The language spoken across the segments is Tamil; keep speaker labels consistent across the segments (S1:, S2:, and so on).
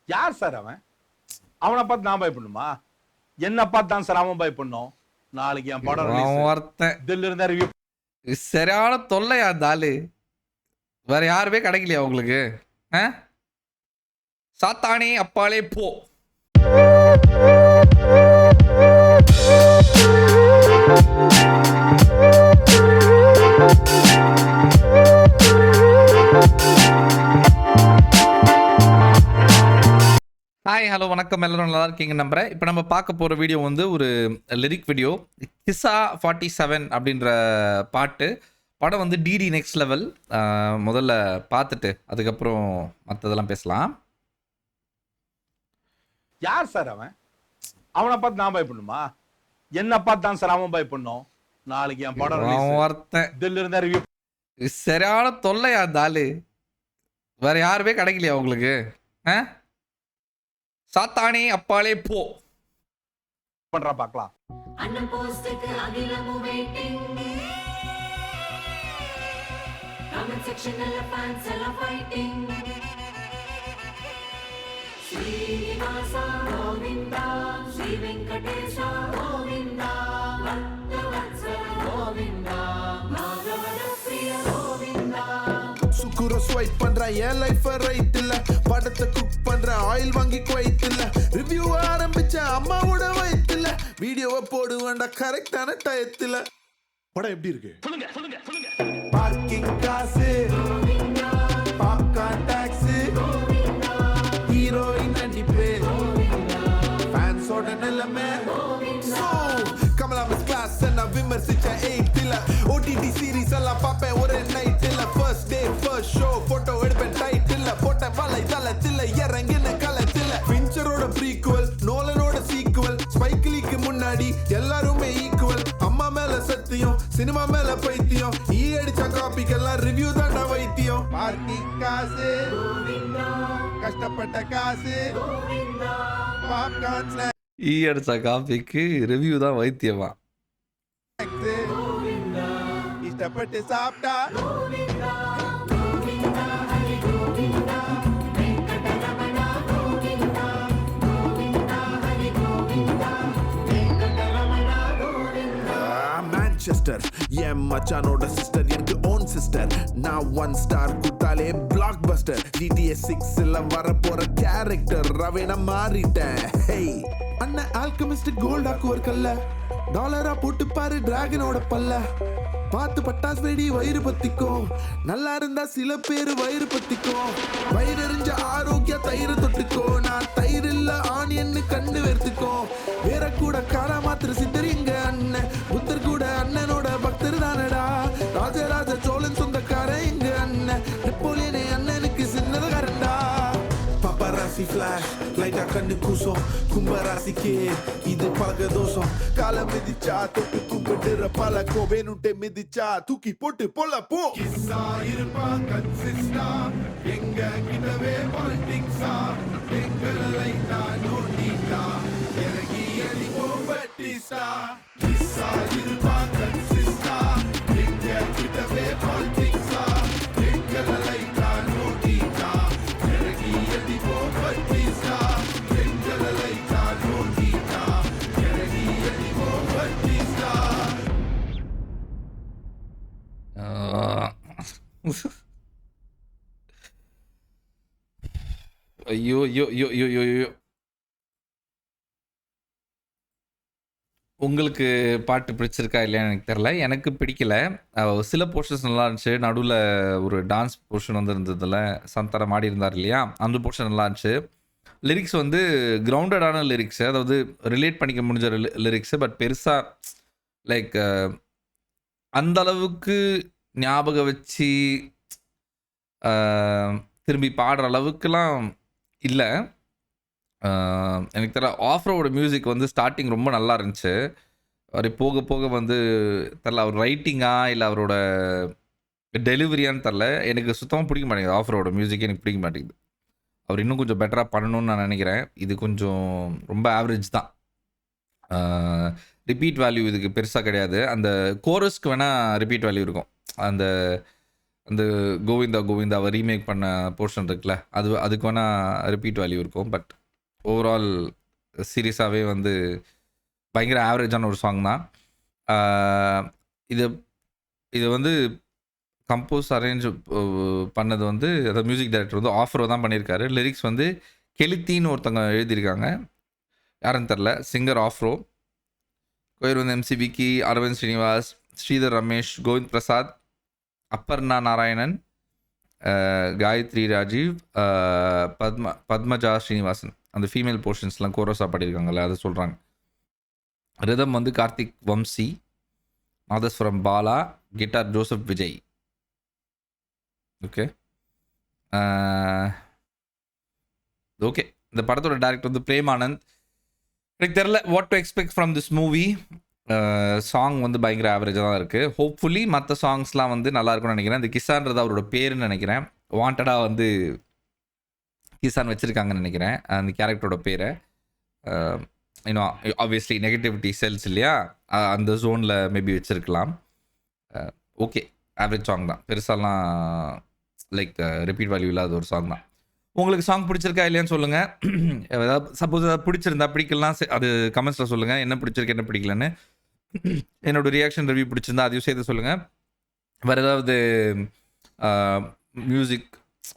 S1: யார் சார் அவன்? அவனை பார்த்து நான் பயப்படணுமா? என்ன பார்த்து தான் சார் அவன் பயப்படணும். நாளைக்கு என் படம்
S2: ஒருத்தன்
S1: தில்ல இருந்தா ரிவ்யூ
S2: சரியான தொல்லையா அந்த ஆளு. வேற யாருமே கிடைக்கலையா உங்களுக்கு? சாத்தானே அப்பாலே போ. ஹாய் ஹலோ வணக்கம், எல்லாரும் நல்லா இருக்கீங்க நம்புறேன். இப்போ நம்ம பார்க்க போகிற வீடியோ வந்து ஒரு லிரிக் வீடியோ. கிசா 47 அப்படின்ற பாட்டு. படம் வந்து டிடி நெக்ஸ்ட் லெவல். முதல்ல பார்த்துட்டு அதுக்கப்புறம் மற்றதெல்லாம் பேசலாம்.
S1: யார் சார் அவன்? அவனை பார்த்து நான் பயப்படணுமா? என்ன பார்த்து தான் சார் அவன் பயப்படணும். நாளைக்கு என் படம்
S2: ஒருத்தன்
S1: தில்ல இருந்தா ரிவ்யூ
S2: சரியான தொல்லையா அந்த ஆளு. வேற யாருமே கிடைக்கலையா உங்களுக்கு? சாத்தானே அப்பாலே போ
S1: பண்றா பார்க்கலாம்.
S3: அண்ணன் போஸ்டுக்கு அகிலமும் வெயிட்டிங். கமெண்ட் செக்ஷன்ல ஃபேன்ஸ் எல்லாம் ஃபைட்டிங். ஸ்ரீனிவாசா கோவிந்தா, ஸ்ரீ வெங்கடேஷா கோவிந்தா, பக்தவத்சல கோவிந்தா, பாகவத பிரிய கோவிந்தா.
S4: சுக்குர ஸ்வைப் பண்றேன், என் லைஃப் ரைட் இல்ல. படத்தை குக் பண்றேன், ஆயில் வாங்கி குவைத் இல்ல. ரிவ்யூ ஆரம்பிச்ச அம்மாவோட வயித்துல. வீடியோவை போடுவேன்டா கரெக்டான டயத்துல. படம் எப்படி இருக்கு? சொல்லுங்க சொல்லுங்க சொல்லுங்க. பார்க்கிங் காசு, பாப்கார்ன் டாக்ஸ், ஹீரோயின் நடிப்பு, ஃபேன்ஸோட நிலைமை. கமலா மிஸ் கிளாஸ் நான் விமர்சிச்ச 8 இல்ல. ஓடிடி சீரிஸ் எல்லாம் பார்ப்பேன் ஒரு நைட் இல்ல. First day first show photo எடுப்பேன் டைட் இல்ல. போட்ட வலை தளத்தில் இறங்கின களத்தில். பிஞ்சரோட ப்ரீக்குவல், நோலனோட சீக்குவல். ஸ்பைக்லிக்கு முன்னாடி எல்லாருமே ஈக்குவல். அம்மா மேல சத்தியம், சினிமா மேல பைத்தியம். ஈ அடிச்ச காப்பிக்கெல்லாம் ரிவ்யூ தாண்டா வைத்தியம். பார்க்கிங் காசு, கஷ்டப்பட்ட காசு, பாப்கார்ன்
S2: ஈ அடிச்ச காஃபிக்கு ரிவ்யூ தான் வைத்தியமா.
S4: இஷ்டப்பட்டு சாப்பிட்டா மான்செஸ்டர் என் மச்சானோட சிஸ்டர், எனக்கு ஓன் சிஸ்டர். நான் 1 ஸ்டார் குத்தாலே பிளாக் பஸ்டர். GTA 6ல வர போற கேரக்டர் ரவேன மாறிட்டேன். ஹேய் அண்ணன் ஆல்கெமிஸ்ட் கோல்டாக்கு ஒரு கல்ல. டாலரா போட்டு பாரு டிராகனோட பல்ல. பார்த்து பட்டாஸ் வெடி வயிறு பத்திக்கும். நல்லா இருந்தா சில பேரு வயிறு பத்திக்கும். வயிறு எறிஞ்ச ஆரோக்கிய தயிர் தொட்டுக்கோ. நான் தயிர் இல்ல ஆனியன்னு கண்டு வெறுத்துக்கோ. வேற கூட காரா மாத்திர சித்தர் எங்க அண்ணன். புத்தர் கூட அண்ணனோட பக்தர் தானடா. ராஜராஜ சோழன் சொந்தக்கார எங்க அண்ணன். நெப்போலியனே அண்ணனுக்கு சின்னதகாரண்டா. பாப்பராசி ஃபிளாஷ் லைட்டா கண்ணு கூசம். கும்பராசிக்கு இது பழக தோஷம். கால மிதிச்சா தொட்டு கும்பிடுற பழக்கம். வேணுட்டே மிதிச்சா தூக்கி போட்டு போல போ. கிஸ்ஸா இருப்பான் கன்சிஸ்டா, எங்க கிட்டவே பாலிடிக்ஸா. எங்கள லைட்டா நோண்டிட்டா, இறங்கி அடிப்போ பட்டிஸ்டா. கிஸ்ஸா இருப்பான் கன்சிஸ்டா, எங்க கிட்டவே பாலிடிக்ஸா. எங்கள லைட்டா நோண்டிட்டா, இறங்கி அடிப்போ பட்டிஸ்டா. எங்கள லைட்டா நோண்டிட்டா, இறங்கி அடிப்போ பட்டிஸ்டா.
S2: ஐயோ ஐயோ ஐயோ ஐயோ ஐயோ ஐயோ. உங்களுக்கு பாட்டு பிடிச்சிருக்கா இல்லையான்னு எனக்கு தெரில. எனக்கு பிடிக்கல. சில போர்ஷன்ஸ் நல்லா இருந்துச்சு. நடுவில் ஒரு டான்ஸ் போர்ஷன் வந்து இருந்ததில் சந்தானம் ஆடி இருந்தார் இல்லையா, அந்த போர்ஷன் நல்லா இருந்துச்சு. லிரிக்ஸ் வந்து கிரவுண்டடான லிரிக்ஸு, அதாவது ரிலேட் பண்ணிக்க முடிஞ்ச லிரிக்ஸு. பட் பெருசாக லைக் அந்த அளவுக்கு ஞாபகம் வச்சு திரும்பி பாடுற அளவுக்குலாம் இல்லை. எனக்கு தெரியல. ஆஃப்ரோட மியூசிக் வந்து ஸ்டார்டிங் ரொம்ப நல்லா இருந்துச்சு. அவர் போக போக வந்து தெரில அவர் ரைட்டிங்கா இல்லை அவரோட டெலிவரியான்னு தெரில. எனக்கு சுத்தமாக பிடிக்க மாட்டேங்குது. ஆஃப்ரோட மியூசிக் எனக்கு பிடிக்க மாட்டேங்குது. அவர் இன்னும் கொஞ்சம் பெட்டராக பண்ணணும்னு நான் நினைக்கிறேன். இது கொஞ்சம் ரொம்ப ஆவரேஜ் தான். ரிப்பீட் வேல்யூ இதுக்கு பெருசாக கிடையாது. அந்த கோரஸ்க்கு வேணால் ரிப்பீட் வேல்யூ இருக்கும். அந்த அந்த கோவிந்தா கோவிந்தாவை ரீமேக் பண்ண போர்ஷன் இருக்குல்ல, அதுக்கு வேணால் ரிப்பீட் வேல்யூ இருக்கும். பட் ஓவரால் சீரியஸாகவே வந்து பயங்கர ஆவரேஜான ஒரு சாங் தான். இது இது வந்து கம்போஸ் அரேஞ்ச் பண்ணது வந்து அதாவது மியூசிக் டைரக்டர் வந்து ஆஃப்ரோ தான் பண்ணியிருக்காரு. லிரிக்ஸ் வந்து கெலித்தின்னு ஒருத்தவங்க எழுதியிருக்காங்க, யாருன்னு தெரில. சிங்கர் ஆஃப்ரோ. கோயர் வந்து எம்சி விக்கி, அரவிந்த் ஸ்ரீனிவாஸ், ஸ்ரீதர் ரமேஷ், கோவிந்த் பிரசாத், அப்பர்ணா நாராயணன், காயத்ரி ராஜீவ், பத்மஜா ஸ்ரீனிவாசன். அந்த ஃபீமேல் போர்ஷன்ஸ்லாம் கோரஸாக பாடியிருக்காங்கல்ல, அதை சொல்கிறாங்க. ரிதம் வந்து கார்த்திக் வம்சி, நாதஸ்வரம் Bala, guitar Joseph Vijay. Okay okay இந்த படத்தோட டேரக்டர் வந்து பிரேமானந்த். எனக்கு தெரில what to expect from this movie. Song வந்து பயங்கர ஆவரேஜாக தான் இருக்குது. ஹோப்ஃபுல்லி மற்ற சாங்ஸ்லாம் வந்து நல்லா இருக்கும்னு நினைக்கிறேன். இந்த கிசான்றது அவரோட பேருன்னு நினைக்கிறேன். வாண்டடாக வந்து கிசான் வச்சுருக்காங்கன்னு நினைக்கிறேன் அந்த கேரக்டரோட பேரை. இன்னும் ஆப்வியஸ்லி நெகட்டிவிட்டி செல்ஸ் இல்லையா, அந்த ஜோனில் மேபி வச்சுருக்கலாம். ஓகே, ஆவரேஜ் சாங் தான், பெருசாலாம் லைக் ரிப்பீட் வேல்யூ இல்லாத ஒரு சாங் தான். உங்களுக்கு சாங் பிடிச்சிருக்கா இல்லையான்னு சொல்லுங்கள். ஏதாவது சப்போஸ் ஏதாவது பிடிச்சிருந்தா, பிடிக்கலாம், அது கமெண்ட்ஸில் சொல்லுங்கள். என்ன பிடிச்சிருக்கு என்ன பிடிக்கலன்னு. என்னோடய ரியாக்ஷன் ரிவ்யூ பிடிச்சிருந்தா அதையும் சேர்த்து சொல்லுங்கள். வேறு ஏதாவது மியூசிக்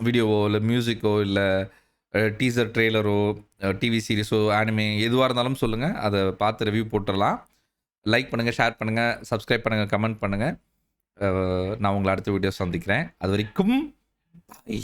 S2: வீடியோவோ இல்லை மியூசிக்கோ இல்லை டீசர் ட்ரெய்லரோ டிவி சீரிஸோ ஆனிமே எதுவாக இருந்தாலும் சொல்லுங்கள், அதை பார்த்து ரிவ்யூ போட்டுடலாம். லைக் பண்ணுங்கள், ஷேர் பண்ணுங்கள், சப்ஸ்கிரைப் பண்ணுங்கள், கமெண்ட் பண்ணுங்கள். நான் உங்களை அடுத்த வீடியோ சந்திக்கிறேன். அது வரைக்கும் bye.